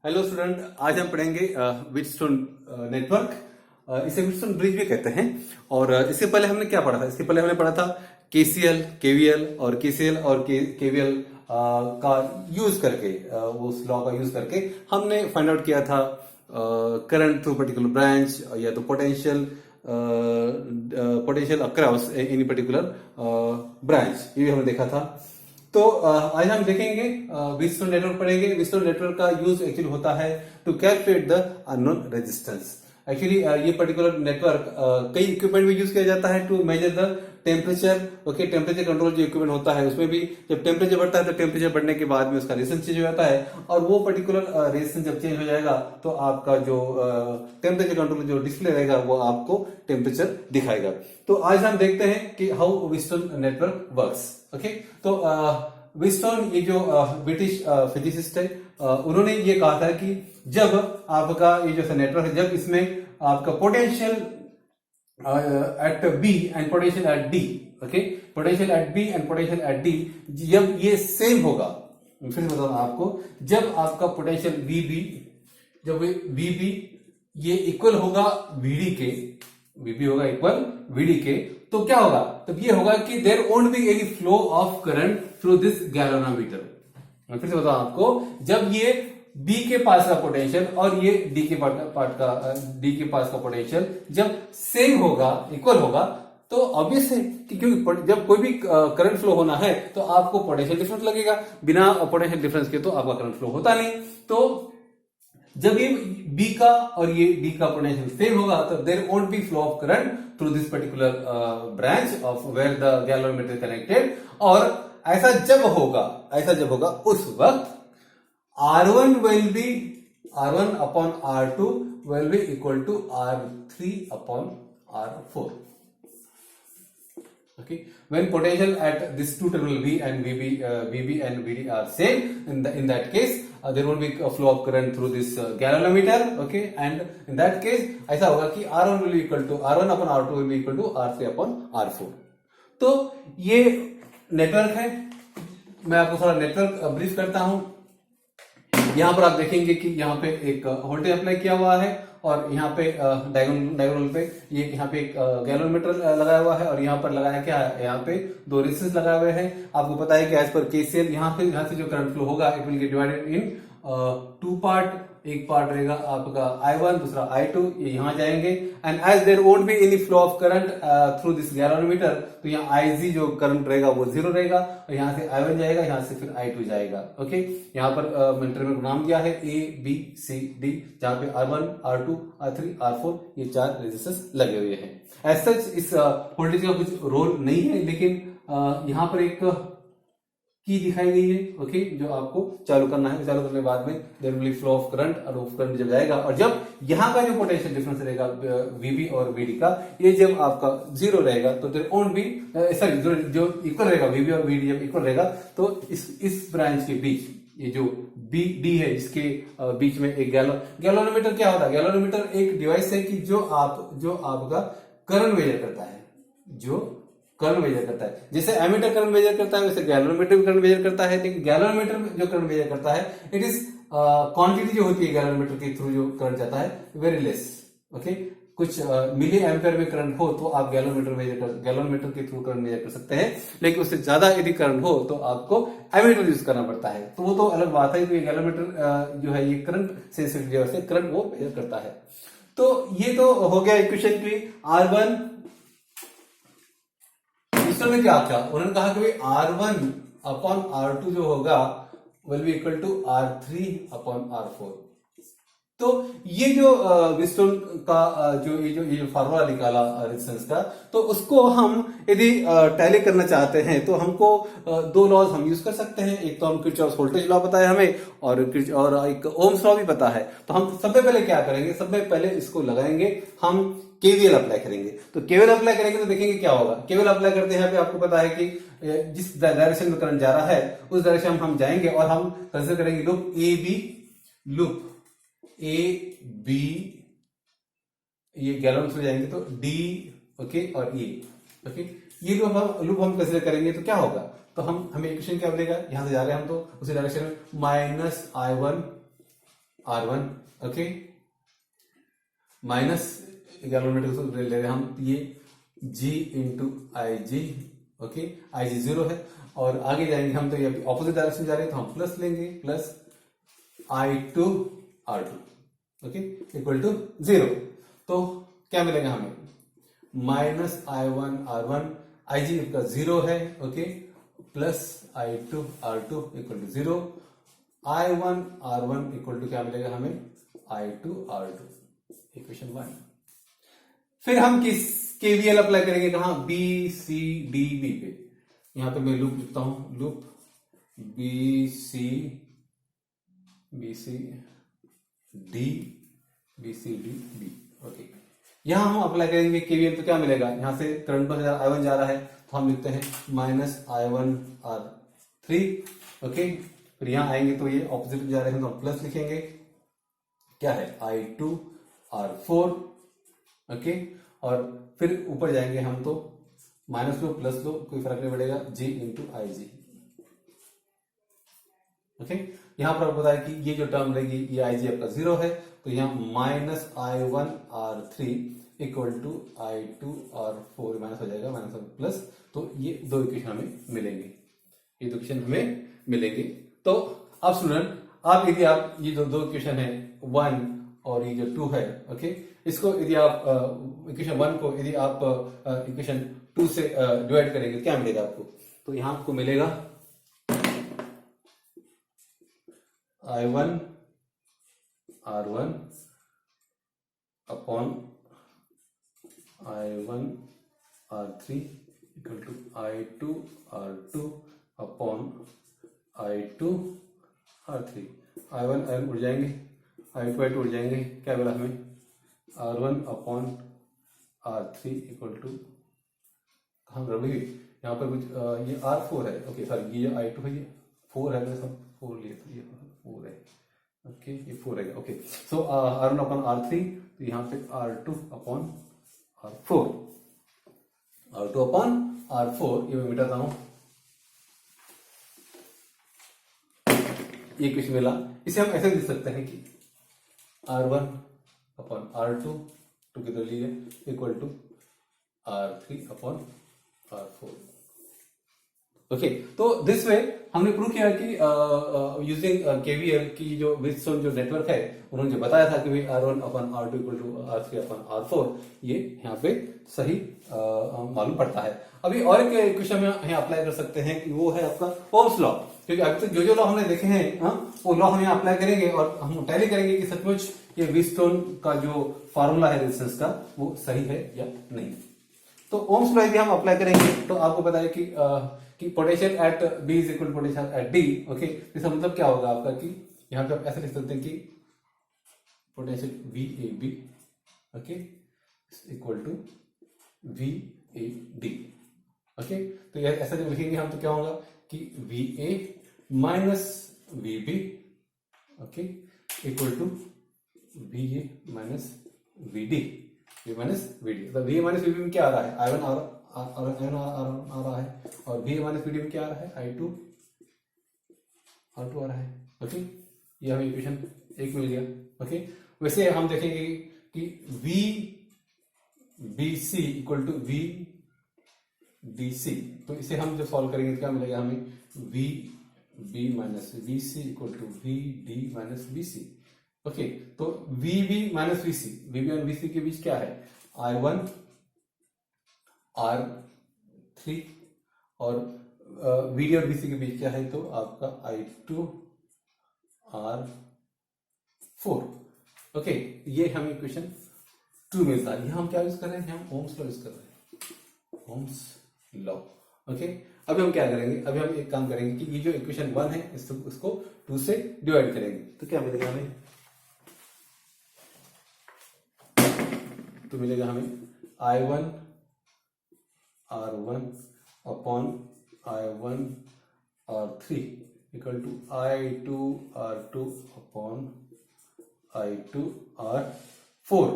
Hello student, आज हम पढ़ेंगे व्हीटस्टोन नेटवर्क। इसे व्हीटस्टोन ब्रिज भी कहते हैं। और इससे पहले हमने क्या पढ़ा था? इसके पहले हमने पढ़ा था केसीएल, केवीएल और केसीएल और केवीएल का यूज करके, वो उस लॉ का यूज करके हमने फाइंड आउट किया था करंट थ्रू पर्टिकुलर ब्रांच या तो potential across any particular branch, ये हमने देखा था। तो आज हम देखेंगे व्हीटस्टोन नेटवर्क पढ़ेंगे। व्हीटस्टोन नेटवर्क का यूज एक्चुअली होता है to calculate the unknown resistance. Actually ये पर्टिकुलर नेटवर्क कई इक्विपमेंट में यूज किया जाता है to measure the temperature. Okay, temperature control जो इक्विपमेंट होता है उसमें भी जब टेम्परेचर बढ़ता है तो टेम्परेचर बढ़ने के बाद में उसका रेजिस्टेंस चेंज हो जाता है, और वो पर्टिकुलर रेजिस्टेंस जब चेंज हो जाएगा तो आपका जो टेम्परेचर कंट्रोल जो डिस्प्ले रहेगा वो आपको टेम्परेचर दिखाएगा। तो आज हम देखते हैं कि how Wheatstone network works. Okay, तो व्हीटस्टोन ये जो ब्रिटिश फिजिसिस्ट है, उन्होंने ये कहा था कि जब आपका ये जो नेटवर्क है, जब इसमें आपका potential at B and potential at D, okay, potential at B and potential at D, जब ये सेम होगा, फिर बता दूं आपको, जब आपका पोटेंशियल वीबी, जब वीबी ये इक्वल होगा वीडी के, वीबी होगा इक्वल वीडी के, तो क्या होगा? तब ये होगा कि there won't be any flow of current through this galvanometer. मैं फिर से बताऊं आपको, जब ये बी के पास का पोटेंशियल और ये डी के पास का पोटेंशियल जब सेम होगा, इक्वल होगा, तो ऑब्वियस है कि क्योंकि जब कोई भी करंट फ्लो होना है तो आपको पोटेंशियल डिफरेंस लगेगा। बिना पोटेंशियल डिफरेंस के तो आपका करंट फ्लो होता नहीं। तो जब ये बी का और ये डी का पोटेंशियल सेम होगा तो there won't be flow of current through this particular branch of where the galvanometer connected. और ऐसा जब होगा उस वक्त R1 will be R1 upon R2 will be equal to R3 upon R4. Okay, when potential at this two terminal V and VB and VD are same, in that case there won't be a flow of current through this galvanometer. Okay, and in that case ऐसा होगा कि R1 will be equal to R1 upon R2 will be equal to R3 upon R4. तो ये network है। मैं आपको थोड़ा network brief करता हूं। यहां पर आप देखेंगे कि यहाँ पे एक वोल्टेज अप्लाई किया हुआ है और यहाँ पे डायगोनल पे ये यहाँ पे एक गैल्वेनोमीटर लगाया हुआ है, और यहाँ पर लगाया क्या है? यहाँ पे दो रेजिस्टेंस लगाए हुए हैं। आपको पता है कि एज पर केसीएल यहाँ से जो करंट फ्लो होगा it will get divided in two part. एक पार्ट रहेगा आपका I1, दूसरा I2, ये यहाँ जाएंगे। And as there won't be any flow of current through this galvanometer, तो यहाँ IG जो करंट रहेगा वो 0 रहेगा, और यहाँ से I1 जाएगा, यहाँ से फिर I2 जाएगा। ओके, यहाँ पर मैंने नाम दिया है A B C D, जहाँ पे R1, R2, R3, R4 ये 4 रेजिस्टेंस लगे हुए हैं। एज सच इस वोल्टेज का कुछ रोल नहीं है, लेकिन यहाँ पर एक की दिखाई गई है। ओके, जो आपको चालू करना है। चालू करने के बाद में there will be flow of current, और वो करंट जब जाएगा, और जब यहाँ का जो पोटेंशियल डिफरेंस रहेगा वीबी और वीडी का, ये जब आपका 0 रहेगा तो देयर वोंट बी सॉरी जो इक्वल रहेगा, वीबी और वीडी जब इक्वल रहेगा तो इस ब्रांच के बीच, ये जो बी डी है इसके बीच में एक गैल्वेनोमीटर क्या होता है? गैल्वेनोमीटर एक डिवाइस है कि जो आपका करंट मेजर करता है, जो करंट मेजर करता है। जैसे एमीटर करंट मेजर करता है वैसे गैल्वेनोमीटर भी करंट मेजर करता है, लेकिन गैल्वेनोमीटर जो करंट मेजर करता है इट इज क्वांटिटी जो होती है गैल्वेनोमीटर के थ्रू जो करंट जाता है वेरी लेस। ओके, कुछ मिली एम्पियर में करंट हो तो आप गैल्वेनोमीटर के थ्रू करंट मेजर कर सकते हैं, लेकिन उससे ज्यादा यदि करंट हो तो आपको एमीटर यूज करना पड़ता है। तो वो तो अलग बात है कि गैल्वेनोमीटर जो है ये करंट सेंसिटिव से करंट वो मेजर करता है। तो ये तो हो गया इक्वेशन की R1। में क्या था? उन्होंने कहा कि R1 अपॉन R2 जो होगा will be equal to R3 upon R4। तो ये जो व्हीटस्टोन का ये फार्मूला निकाला रेजिस्टेंस का, तो उसको हम यदि टैली करना चाहते हैं तो हमको दो लॉज हम यूज कर सकते हैं। एक तो हम किरचॉफ्स वोल्टेज लॉ पता है हमें, और एक ओम्स लॉ भी पता है। तो हम सबसे पहले क्या करेंगे? सबसे पहले इसको लगाएंगे, हम केवीएल अप्लाई करेंगे। तो केवीएल अप्लाई करेंगे तो देखेंगे क्या होगा। केवीएल अप्लाई करते हैं पे आपको पता है कि जिस डायरेक्शन में करंट जा रहा है उस डायरेक्शन में हम जाएंगे, और हम कंसीडर करेंगे loop A B, loop A B, ये गैलोन में जाएंगे तो डी, ओके, और ए, ओके, ये लूप हम कंसीडर करेंगे तो क्या होगा? तो हमें इक्वेशन क्या मिलेगा? यहां से जा रहे हैं हम तो उसी डायरेक्शन में -I1 R1, okay, minus galvanometer को ले रहे हैं हम, ये G इंटू आई जी, ओके, आई जी 0 है, और आगे जाएंगे हम तो ये ऑपोजिट डायरेक्शन जा रहे हैं तो हम प्लस लेंगे, plus I2 R2, okay, equal to 0। तो क्या मिलेगा हमें, माइनस I1 R1, आई जी का 0 है, okay, plus I2 R2 equal to 0, I1 R1 equal to क्या मिलेगा हमें, I2 R2, इक्वेशन 1। फिर हम किस केवीएल अप्लाई करेंगे, कहां, बी सी डी बी पे, यहां पे मैं लूप लिखता हूं, loop B C D B, okay, यहां हम अप्लाई करेंगे केवीएल, तो क्या मिलेगा, यहां से करंट पर I1 जा रहा है तो हम लिखते हैं माइनस I1 R3, ओके, फिर यहां आएंगे तो ये ऑपोजिट जा रहे हैं तो हम प्लस लिखेंगे, क्या है, I2 R4, ओके, और फिर ऊपर जाएंगे हम तो माइनस लो प्लस लो कोई फर्क नहीं पड़ेगा, G इंटू आई जी, ओके, यहां पर आपको बताया कि ये जो टर्म रहेगी ये आई जी आपका 0 है, तो यहां minus I1 R3 equal to I2 R4 minus हो जाएगा, माइनस प्लस, तो ये दो इक्वेशन हमें मिलेंगे, ये दो इक्वेशन हमें मिलेंगे। तो अब स्टूडेंट, आप यदि आप ये जो दो इक्वेशन है 1 और ये जो 2 है, ओके, इसको यदि आप इक्वेशन 1 को यदि आप इक्वेशन 2 से डिवाइड करेंगे क्या मिलेगा आपको, तो यहां आपको मिलेगा I1 R1 upon I1 R3 equal to I2 R2 upon I2 R3, I1 I1 उड़ जाएंगे, I2 उड़ जाएंगे, क्या मिला हमें, R1 upon R3 equal to, कहाँ गड़बड़ी हुई, यहाँ पर कुछ ये R4 है, ओके, सॉरी ये I2 है, ये 4 है, सब 4 लिए तो ये 4 है, ओके, ये 4 है, ओके, सो R1 अपॉन R3, तो यहाँ पे R2 upon R4, R2 upon R4, ये मैं मिटाता हूं, ये कुछ मिला, इसे हम ऐसे लिख सकते हैं कि R1 अपॉन R2 टुगेदर लिए equal to R3 upon R4, okay, तो दिस वे हमने प्रूव किया कि यूजिंग केवीएल की जो व्हीटस्टोन जो नेटवर्क है उन्होंने जो बताया था कि भाई R1 upon R2 equal to R3 upon R4, ये यहाँ पे सही मालूम पड़ता है। अभी और एक इक्वेशन में यहाँ अप्लाई कर सकते हैं कि वो है आपका ओम्स लॉ, क्योंकि अभी तक जो लॉ हमने देखे हैं वो लॉ हम यहाँ अप्लाई करेंगे और हम टैली करेंगे कि सचमुच ये व्हीटस्टोन का जो फॉर्मूला है रेजिस्टेंस का वो सही है या नहीं। तो ओम्स लॉ यदि हम अप्लाई करेंगे तो आपको पता है कि potential at B is equal to potential at D, okay, इसका मतलब क्या होगा आपका कि यहाँ पे आप ऐसे लिख सकते हैं कि potential VAB, okay, equal to VAD, okay, तो ऐसा जब लिखेंगे हम तो क्या होगा कि VA minus VB, okay, equal to VA minus VD, V minus VD, तो VA माइनस VB में क्या आ रहा है, I1 आ रहा है, और VA माइनस VD में क्या आ रहा है, I2 R2 आ रहा है, ओके, ये हमें इक्वेशन 1 मिल गया, ओके। वैसे हम देखेंगे कि VBC इक्वल टू VDC, तो इसे हम जब सॉल्व करेंगे तो क्या मिलेगा हमें, VB minus VC equal to VD minus VC, okay, तो VB माइनस VC, VB और VC के बीच क्या है, I1 R3, और VD और VC के बीच क्या है, तो आपका I2 R4, ओके, ये हमें इक्वेशन 2 मिलता है। यहां हम क्या यूज कर रहे हैं, हम ओम्स लॉ यूज कर रहे हैं, ओम्स लॉ, ओके। अभी हम क्या करेंगे, अभी हम एक काम करेंगे कि ये जो इक्वेशन 1 है इसको 2 से डिवाइड करेंगे, तो क्या मिलेगा हमें, तो मिलेगा हमें I1 R1 upon I1 R3 equal to I2 R2 upon I2 R4,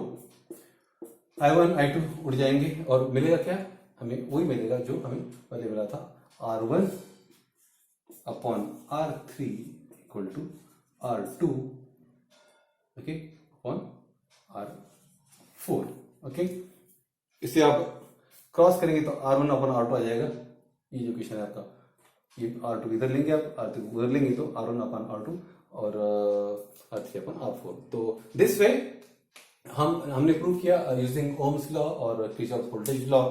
I1 I2 उड़ जाएंगे और मिलेगा क्या, हमें वही मिलेगा जो हमें पहले मिला था, R1 upon R3 equal to R2 okay upon R4। Okay, इसे आप क्रॉस करेंगे तो R1 अपॉन R2 आ जाएगा। ये जो क्वेश्चन है आपका, ये R2 इधर लेंगे आप, R3 उधर लेंगे तो R1 अपॉन R2 और R3 अपॉन R4। तो दिस वे हमने प्रूव किया यूजिंग ओम्स लॉ और किर्चॉफ वोल्टेज लॉ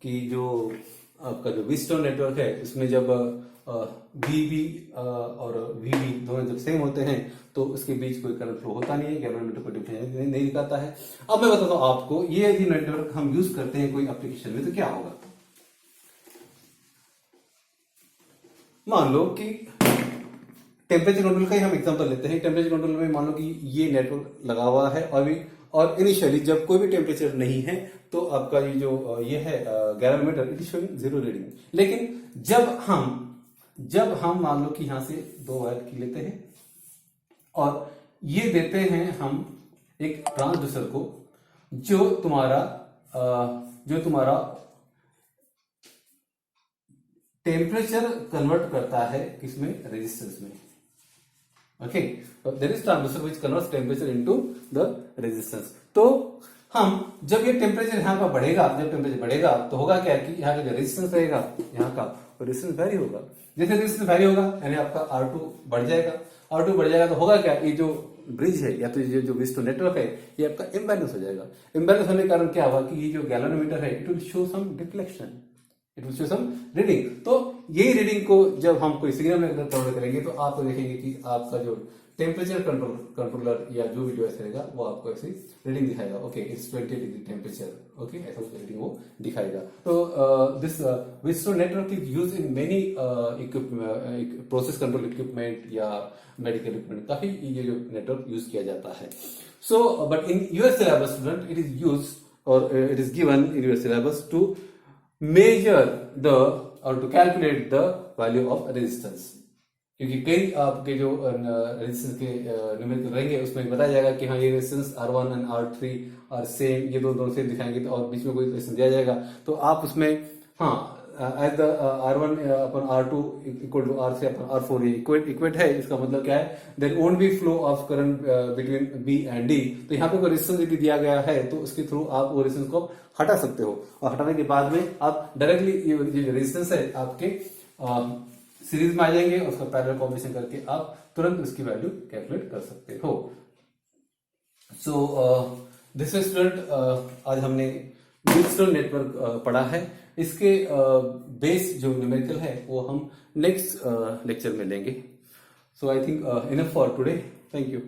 की जो आपका जो व्हीटस्टोन नेटवर्क है उसमें जब वीबी और वीबी दोनों जब सेम होते हैं तो उसके बीच कोई करंट फ्लो होता नहीं है, गैल्वेनोमीटर को डिफरेंस नहीं दिखाता है। अब मैं बताता हूं आपको, ये यदि नेटवर्क हम यूज करते हैं कोई एप्लीकेशन में तो क्या होगा। मान लो कि टेम्परेचर कंट्रोल का ही हम एग्जांपल लेते हैं। टेम्परेचर कंट्रोल में मान लो कि ये नेटवर्क लगा हुआ है और इनिशियली जब कोई भी टेम्परेचर नहीं है तो आपका ये जो ये है galvanometer it is showing 0 reading. लेकिन जब हम मान लो कि यहां से 2 वायर की लेते हैं और ये देते हैं हम एक ट्रांसड्यूसर को जो तुम्हारा टेम्परेचर कन्वर्ट करता है किसमें, रेजिस्टेंस में। Okay, there is transducer which converts temperature into the resistance. तो हम जब ये टेम्परेचर यहाँ का बढ़ेगा, जब टेम्परेचर बढ़ेगा तो होगा क्या कि यहाँ का जो रेजिस्टेंस रहेगा यहाँ का रेजिस्टेंस वैरी होगा। जैसे रेजिस्टेंस वैरी होगा यानी आपका R2 बढ़ जाएगा। R2 बढ़ जाएगा तो होगा क्या, ये जो ब्रिज है या तो ये जो व्हीटस्टोन नेटवर्क है ये आपका इम्बैलेंस हो जाएगा। इम्बैलेंस होने के कारण क्या होगा कि ये जो गैल्वेनोमीटर है it will show some deflection, it will show some reading. तो यही रीडिंग को जब हम कोई सिग्नल में कन्वर्ट करेंगे तो आप देखेंगे कि आपका जो टेम्परेचर कंट्रोलर या जो भी डिवाइस रहेगा वो आपको ऐसे रीडिंग दिखाएगा। Okay, it's 20 degree temperature. Okay, ऐसा रीडिंग वो दिखाएगा। तो this Wheatstone network is use in many process control equipment या मेडिकल इक्विपमेंट, काफी ये जो नेटवर्क यूज किया जाता है। So but in your syllabus student it is use और it is given in your syllabus to measure the or to calculate the value of resistance। क्योंकि कई आपके जो रेजिस्टेंस के न्यूमेरिकल रहेंगे उसमें बताया जाएगा कि हाँ ये रेजिस्टेंस R1 और R3 और सेम, ये दोनों सेम दिखाएंगे तो और बीच में कोई रेजिस्टेंस दिया जाएगा तो आप उसमें हाँ as the R1 upon R2 equal to R3 upon R4 इक्वेट है। इसका मतलब क्या है, there won't be flow of current between B and D। तो यहाँ पे कोई रेजिस्टेंस यदि दिया गया है तो उसके थ्रू आप वो रेजिस्टेंस को हटा सकते हो और हटाने के बाद में आप डायरेक्टली ये जो रेजिस्टेंस है आपके सीरीज में आ जाएंगे, उसका पैरेलल कॉम्बिनेशन करके आप तुरंत उसकी वैल्यू कैलकुलेट कर सकते हो। सो दिस इज स्टूडेंट, आज हमने व्हीटस्टोन नेटवर्क पढ़ा है। इसके बेस जो न्यूमेरिकल है वो हम नेक्स्ट लेक्चर में लेंगे। So I think enough for today. Thank you.